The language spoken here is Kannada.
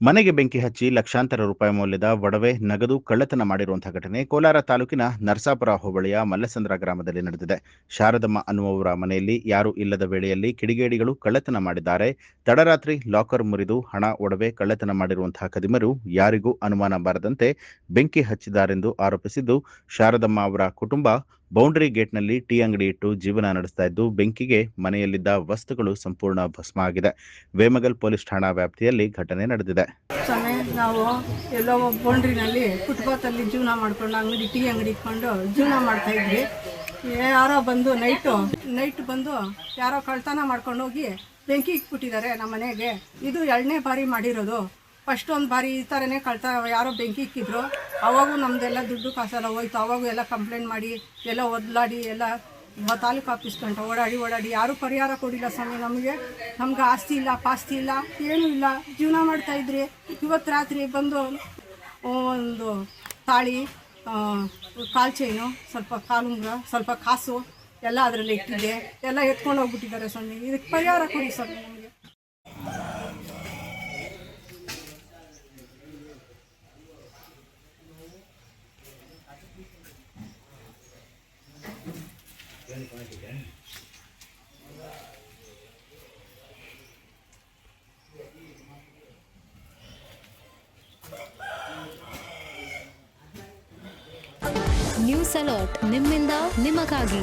ಮನೆಗೆ ಬೆಂಕಿ ಹಚ್ಚಿ ಲಕ್ಷಾಂತರ ರೂಪಾಯಿ ಮೌಲ್ಯದ ಒಡವೆ, ನಗದು ಕಳ್ಳತನ ಮಾಡಿರುವಂತಹ ಘಟನೆ ಕೋಲಾರ ತಾಲೂಕಿನ ನರಸಾಪುರ ಹೋಬಳಿಯ ಮಲ್ಲಸಂದ್ರ ಗ್ರಾಮದಲ್ಲಿ ನಡೆದಿದೆ. ಶಾರದಮ್ಮ ಅನ್ನುವವರ ಮನೆಯಲ್ಲಿ ಯಾರೂ ಇಲ್ಲದ ವೇಳೆಯಲ್ಲಿ ಕಿಡಿಗೇಡಿಗಳು ಕಳ್ಳತನ ಮಾಡಿದ್ದಾರೆ. ತಡರಾತ್ರಿ ಲಾಕರ್ ಮುರಿದು ಹಣ, ಒಡವೆ ಕಳ್ಳತನ ಮಾಡಿರುವಂತಹ ಕದಿಮರು ಯಾರಿಗೂ ಅನುಮಾನ ಬಾರದಂತೆ ಬೆಂಕಿ ಹಚ್ಚಿದ್ದಾರೆಂದು ಆರೋಪಿಸಿದ್ದು, ಶಾರದಮ್ಮ ಅವರ ಕುಟುಂಬ ಬೌಂಡರಿ ಗೇಟ್ನಲ್ಲಿ ಟೀ ಅಂಗಡಿ ಇಟ್ಟು ಜೀವನ ನಡೆಸ್ತಾ ಇದ್ದು, ಬೆಂಕಿಗೆ ಮನೆಯಲ್ಲಿದ್ದ ವಸ್ತುಗಳು ಸಂಪೂರ್ಣ ಭಸ್ಮ ಆಗಿದೆ. ವೇಮಗಲ್ ಪೊಲೀಸ್ ಠಾಣಾ ವ್ಯಾಪ್ತಿಯಲ್ಲಿ ಘಟನೆ ನಡೆದಿದೆ. ನಾವು ಎಲ್ಲೋ ಬೌಂಡ್ರಿನಲ್ಲಿ ಫುಟ್ಪಾತಲ್ಲಿ ಜೀವನ ಮಾಡ್ಕೊಂಡು ಟೀ ಅಂಗಡಿ ಇಟ್ಕೊಂಡು ಜೀವನ ಮಾಡ್ತಾ ಇದ್ವಿ. ಯಾರೋ ಬಂದು ನೈಟ್ ಬಂದು ಯಾರೋ ಕಳ್ತನ ಮಾಡ್ಕೊಂಡು ಹೋಗಿ ಬೆಂಕಿ ಇಟ್ಬಿಟ್ಟಿದ್ದಾರೆ ನಮ್ಮ ಮನೆಗೆ. ಇದು 2ನೇ ಬಾರಿ ಮಾಡಿರೋದು. ಫಸ್ಟ್ ಒಂದು ಬಾರಿ ಈ ಥರನೇ ಯಾರೋ ಬೆಂಕಿ ಇಕ್ಕಿದ್ರು. ಅವಾಗೂ ನಮ್ಮದೆಲ್ಲ ದುಡ್ಡು ಕಾಸೆಲ್ಲ ಹೋಯ್ತು. ಅವಾಗೂ ಎಲ್ಲ ಕಂಪ್ಲೇಂಟ್ ಮಾಡಿ ಎಲ್ಲ ಒದ್ಲಾಡಿ ಎಲ್ಲ ತಾಲೂಕು ಆಫೀಸ್ ಗಂಟ ಓಡಾಡಿ ಯಾರೂ ಪರಿಹಾರ ಕೊಡಿಲ್ಲ ಸ್ವಾಮಿ. ನಮ್ಗೆ ಆಸ್ತಿ ಇಲ್ಲ, ಪಾಸ್ತಿ ಇಲ್ಲ, ಏನೂ ಇಲ್ಲ, ಜೀವನ ಮಾಡ್ತಾಯಿದ್ರಿ. ಇವತ್ತು ರಾತ್ರಿ ಬಂದು ಒಂದು ತಾಳಿ, ಕಾಲು ಚೈನು, ಸ್ವಲ್ಪ ಕಾಲುಂಗ್ರ, ಸ್ವಲ್ಪ ಕಾಸು ಎಲ್ಲ ಅದರಲ್ಲಿ ಇಟ್ಟಿದೆ. ಎಲ್ಲ ಎತ್ಕೊಂಡು ಹೋಗ್ಬಿಟ್ಟಿದ್ದಾರೆ ಸ್ವಾಮಿ. ಇದಕ್ಕೆ ಪರಿಹಾರ ಕೊಡಿ ಸ್ವಾಮಿ ನಮಗೆ. ನ್ಯೂಸ್ ಅಲರ್ಟ್ ನಿಮ್ಮಿಂದ ನಿಮಗಾಗಿ.